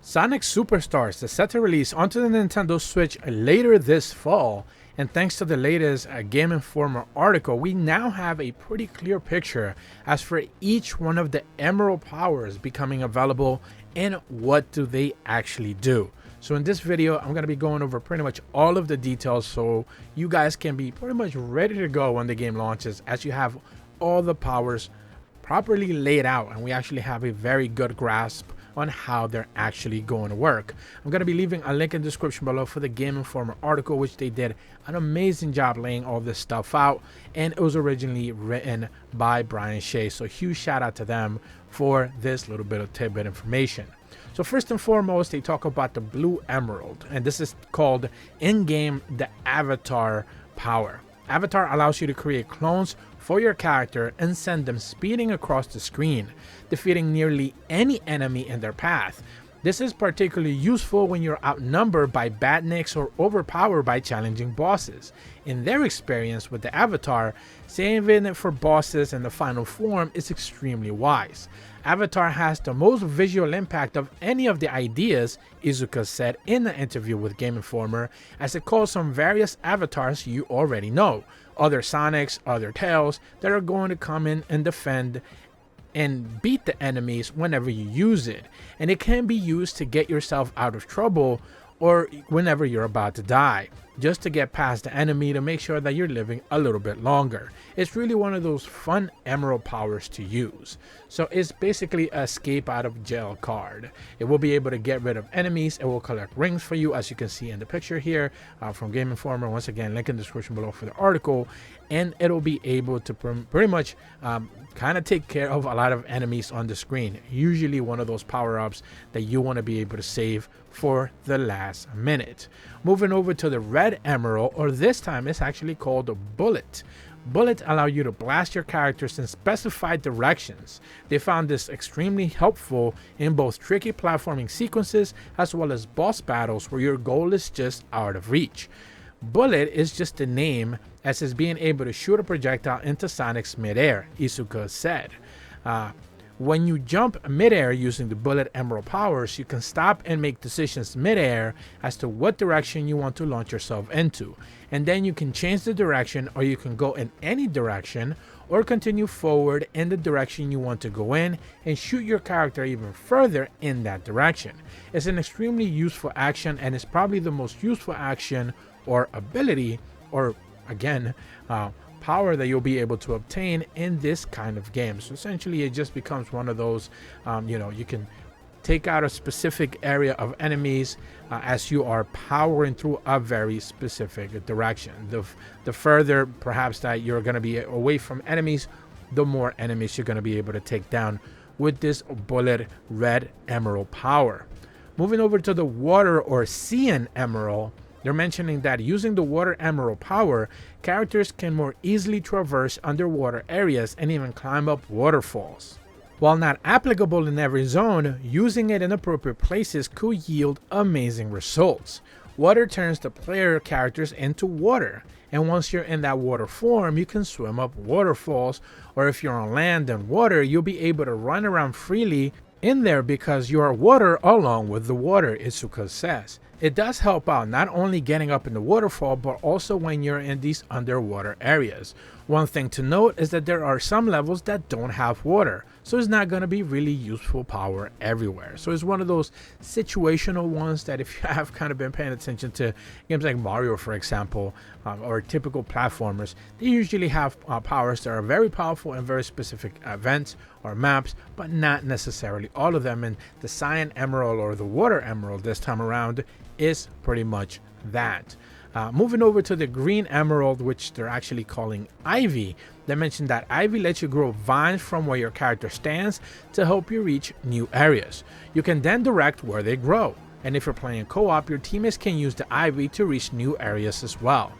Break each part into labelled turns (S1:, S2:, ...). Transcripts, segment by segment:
S1: Sonic Superstars is set to release onto the Nintendo Switch later this fall, and thanks to the latest Game Informer article, we now have a pretty clear picture as for each one of the Emerald powers becoming available and what do they actually do. So in this video, I'm going to be going over pretty much all of the details so you guys can be pretty much ready to go when the game launches, as you have all the powers properly laid out and we actually have a very good grasp on how they're actually going to work. I'm going to be leaving a link in the description below for the Game Informer article, which they did an amazing job laying all this stuff out, and it was originally written by Brian Shea, so huge shout out to them for this little bit of tidbit information. So first and foremost, they talk about the Blue Emerald, and this is called in-game the Avatar power. Avatar allows you to create clones for your character and send them speeding across the screen, defeating nearly any enemy in their path. This is particularly useful when you're outnumbered by badniks or overpowered by challenging bosses. In their experience with the Avatar, saving it for bosses in the final form is extremely wise. Avatar has the most visual impact of any of the ideas, Izuka said in an interview with Game Informer, as it calls some various avatars you already know, other Sonics, other Tails, that are going to come in and defend and beat the enemies whenever you use it, and it can be used to get yourself out of trouble or whenever you're about to die, just to get past the enemy to make sure that you're living a little bit longer. It's really one of those fun emerald powers to use. So it's basically a escape out of jail card. It will be able to get rid of enemies. It will collect rings for you, as you can see in the picture here from Game Informer. Once again, link in the description below for the article, and it'll be able to pretty much kind of take care of a lot of enemies on the screen. Usually one of those power-ups that you want to be able to save for the last minute. Moving over to the Red Emerald, or this time it's actually called a Bullet. Bullets allow you to blast your characters in specified directions. They found this extremely helpful in both tricky platforming sequences as well as boss battles where your goal is just out of reach. Bullet is just a name, as is being able to shoot a projectile into Sonic's midair, Izuka said. When you jump midair using the Bullet Emerald powers, you can stop and make decisions midair as to what direction you want to launch yourself into. And then you can change the direction, or you can go in any direction, or continue forward in the direction you want to go in and shoot your character even further in that direction. It's an extremely useful action, and it's probably the most useful action or ability, or again, power that you'll be able to obtain in this kind of game. So essentially it just becomes one of those, you can take out a specific area of enemies as you are powering through a very specific direction. The further perhaps that you're going to be away from enemies, the more enemies you're going to be able to take down with this Bullet Red Emerald power. Moving over to the Water or Sea Emerald, they're mentioning that using the Water Emerald power, characters can more easily traverse underwater areas and even climb up waterfalls. While not applicable in every zone, using it in appropriate places could yield amazing results. Water turns the player characters into water, and once you're in that water form, you can swim up waterfalls, or if you're on land and water, you'll be able to run around freely in there because you are water along with the water, Izuka says. It does help out not only getting up in the waterfall, but also when you're in these underwater areas. One thing to note is that there are some levels that don't have water, so it's not going to be really useful power everywhere. So it's one of those situational ones that if you have kind of been paying attention to games like Mario, for example, or typical platformers, they usually have powers that are very powerful in very specific events or maps, but not necessarily all of them. And the Cyan Emerald, or the Water Emerald this time around, is pretty much that. Moving over to the Green Emerald, which they're actually calling Ivy. They mentioned that Ivy lets you grow vines from where your character stands to help you reach new areas. You can then direct where they grow, and if you're playing co-op, your teammates can use the Ivy to reach new areas as well.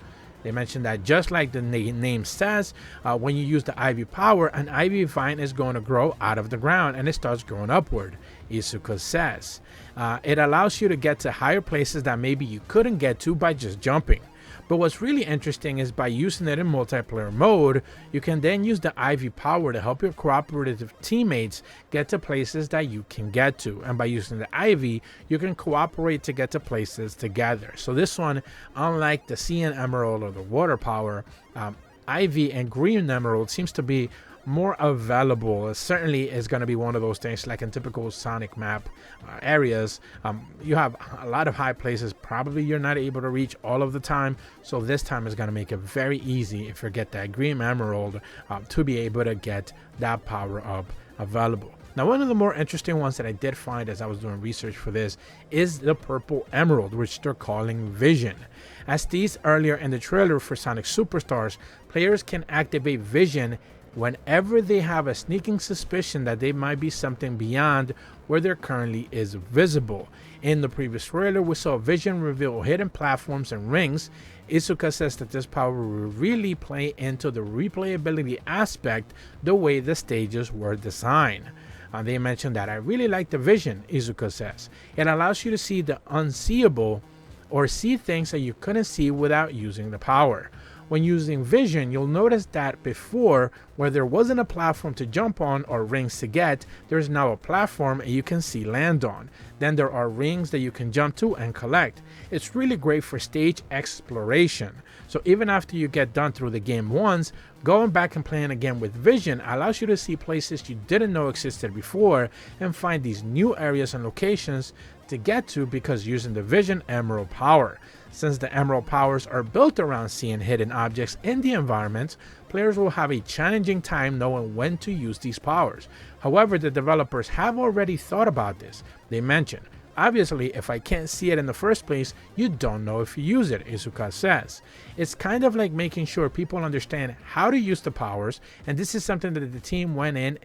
S1: They mentioned that just like the name says, when you use the Ivy power, an Ivy vine is going to grow out of the ground and it starts growing upward, Izuka says. It allows you to get to higher places that maybe you couldn't get to by just jumping. But what's really interesting is by using it in multiplayer mode, you can then use the Ivy power to help your cooperative teammates get to places that you can get to. And by using the Ivy, you can cooperate to get to places together. So this one, unlike the Sea and Emerald or the Water power, Ivy and Green Emerald seems to be more available. It certainly is going to be one of those things like in typical Sonic map areas. You have a lot of high places probably you're not able to reach all of the time, so this time is going to make it very easy if you get that Green Emerald to be able to get that power up available. Now, one of the more interesting ones that I did find as I was doing research for this is the Purple Emerald, which they're calling Vision. As teased earlier in the trailer for Sonic Superstars, players can activate Vision whenever they have a sneaking suspicion that they might be something beyond where there currently is visible. In the previous trailer, we saw Vision reveal hidden platforms and rings. Izuka says that this power will really play into the replayability aspect the way the stages were designed. They mentioned that I really like the Vision, Izuka says. It allows you to see the unseeable or see things that you couldn't see without using the power. When using Vision, you'll notice that before, where there wasn't a platform to jump on or rings to get, there's now a platform and you can see land on. Then there are rings that you can jump to and collect. It's really great for stage exploration. So even after you get done through the game once, going back and playing again with Vision allows you to see places you didn't know existed before and find these new areas and locations to get to because using the Vision Emerald power. Since the Emerald powers are built around seeing hidden objects in the environment, players will have a challenging time knowing when to use these powers. However, the developers have already thought about this. They mention, obviously, if I can't see it in the first place, you don't know if you use it, Izuka says. It's kind of like making sure people understand how to use the powers, and this is something that the team went in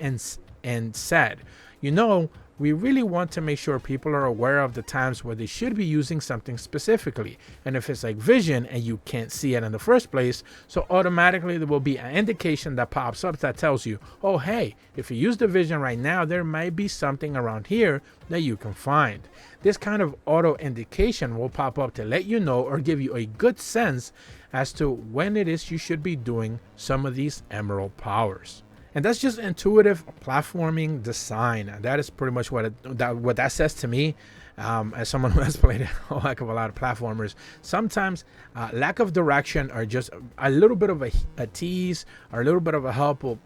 S1: and said, you know, we really want to make sure people are aware of the times where they should be using something specifically. And if it's like Vision and you can't see it in the first place, so automatically there will be an indication that pops up that tells you, oh hey, if you use the Vision right now, there might be something around here that you can find. This kind of auto indication will pop up to let you know or give you a good sense as to when it is you should be doing some of these Emerald powers. And that's just intuitive platforming design. That is pretty much what that says to me. As someone who has played a heck of a lot of platformers, sometimes lack of direction or just a little bit of a tease or a little bit of a help will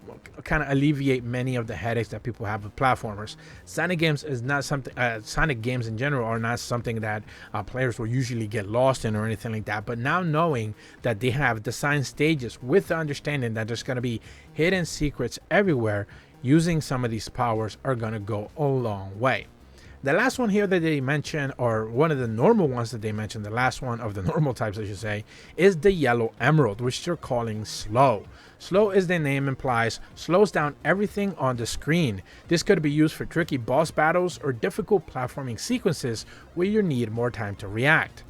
S1: kind of alleviate many of the headaches that people have with platformers. Sonic games is not something. Sonic games in general are not something that players will usually get lost in or anything like that. But now knowing that they have designed stages with the understanding that there's going to be hidden secrets everywhere, using some of these powers are going to go a long way. The last one here that they mention, or one of the normal ones that they mentioned, the last one of the normal types I should say, is the Yellow Emerald, which they're calling Slow. Slow, as the name implies, slows down everything on the screen. This could be used for tricky boss battles or difficult platforming sequences where you need more time to react.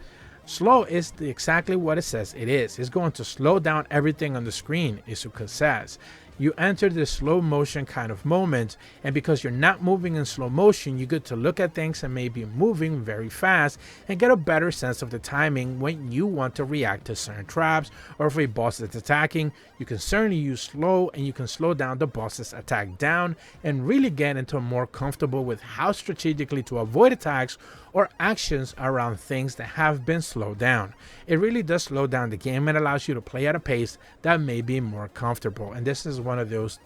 S1: Slow is exactly what it says it is. It's going to slow down everything on the screen, Izuka says. You enter this slow motion kind of moment, and because you're not moving in slow motion, you get to look at things and maybe moving very fast and get a better sense of the timing when you want to react to certain traps, or if a boss is attacking, you can certainly use slow and you can slow down the boss's attack down and really get into more comfortable with how strategically to avoid attacks or actions around things that have been slowed down. It really does slow down the game and allows you to play at a pace that may be more comfortable. And this is one of those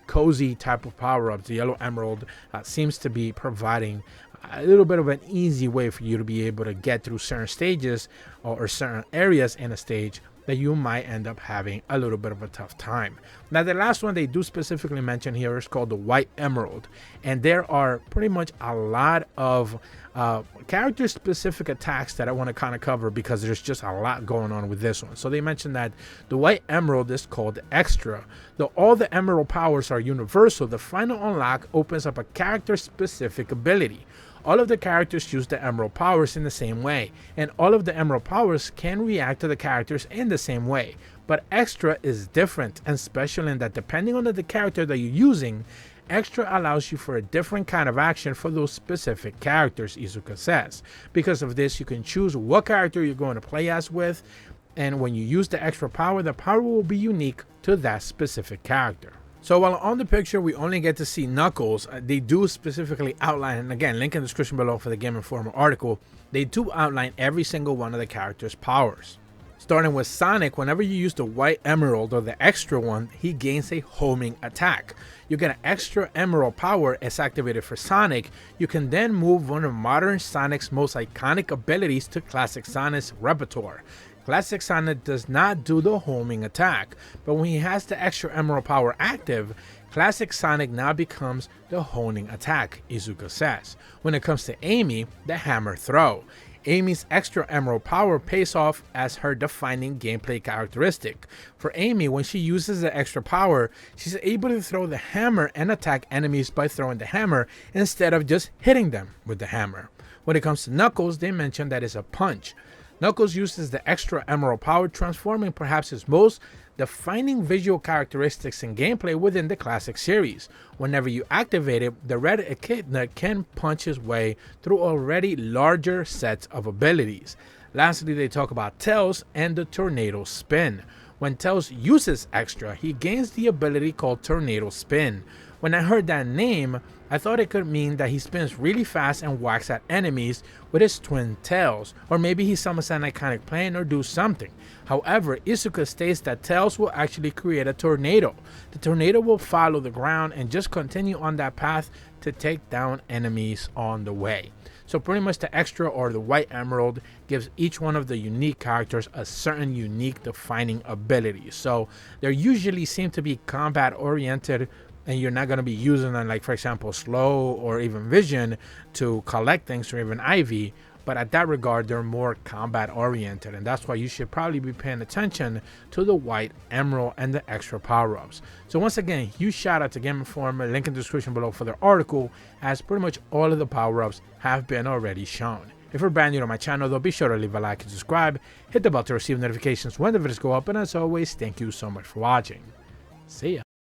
S1: cozy type of power-ups. The Yellow Emerald seems to be providing a little bit of an easy way for you to be able to get through certain stages or certain areas in a stage that you might end up having a little bit of a tough time. Now, the last one they do specifically mention here is called the White Emerald, and there are pretty much a lot of character-specific attacks that I want to kind of cover because there's just a lot going on with this one. So they mentioned that the White Emerald is called Extra. Though all the Emerald powers are universal, the final unlock opens up a character-specific ability. All of the characters use the Emerald powers in the same way, and all of the Emerald powers can react to the characters in the same way. But Extra is different and special in that depending on the character that you're using, extra allows you for a different kind of action for those specific characters, Izuka says. Because of this, you can choose what character you're going to play as with, and when you use the extra power, the power will be unique to that specific character. So while on the picture we only get to see Knuckles, they do specifically outline, and again, link in the description below for the Game Informer article, they do outline every single one of the character's powers. Starting with Sonic, whenever you use the white emerald or the extra one, he gains a homing attack. You get an extra emerald power as activated for Sonic. You can then move one of modern Sonic's most iconic abilities to classic Sonic's repertoire. Classic Sonic does not do the homing attack, but when he has the extra emerald power active, Classic Sonic now becomes the honing attack, Izuka says. When it comes to Amy, the hammer throw. Amy's extra emerald power pays off as her defining gameplay characteristic. For Amy, when she uses the extra power, she's able to throw the hammer and attack enemies by throwing the hammer instead of just hitting them with the hammer. When it comes to Knuckles, they mention that it's a punch. Knuckles uses the extra emerald power, transforming perhaps his most defining visual characteristics and gameplay within the classic series. Whenever you activate it, the red echidna can punch his way through already larger sets of abilities. Lastly, they talk about Tails and the Tornado Spin. When Tails uses extra, he gains the ability called Tornado Spin. When I heard that name, I thought it could mean that he spins really fast and whacks at enemies with his twin tails, or maybe he summons an iconic plane or do something. However, Izuka states that Tails will actually create a tornado. The tornado will follow the ground and just continue on that path to take down enemies on the way. So pretty much the extra or the white emerald gives each one of the unique characters a certain unique defining ability. So they usually seem to be combat oriented, and you're not going to be using them, like for example Slow or even Vision, to collect things, or even Ivy. But at that regard, they're more combat oriented, and that's why you should probably be paying attention to the white emerald and the extra power-ups. So once again, huge shout out to Game Informer, link in the description below for their article, as pretty much all of the power-ups have been already shown. If you're brand new to my channel though, be sure to leave a like and subscribe, hit the bell to receive notifications when the videos go up, and as always, thank you so much for watching. See ya.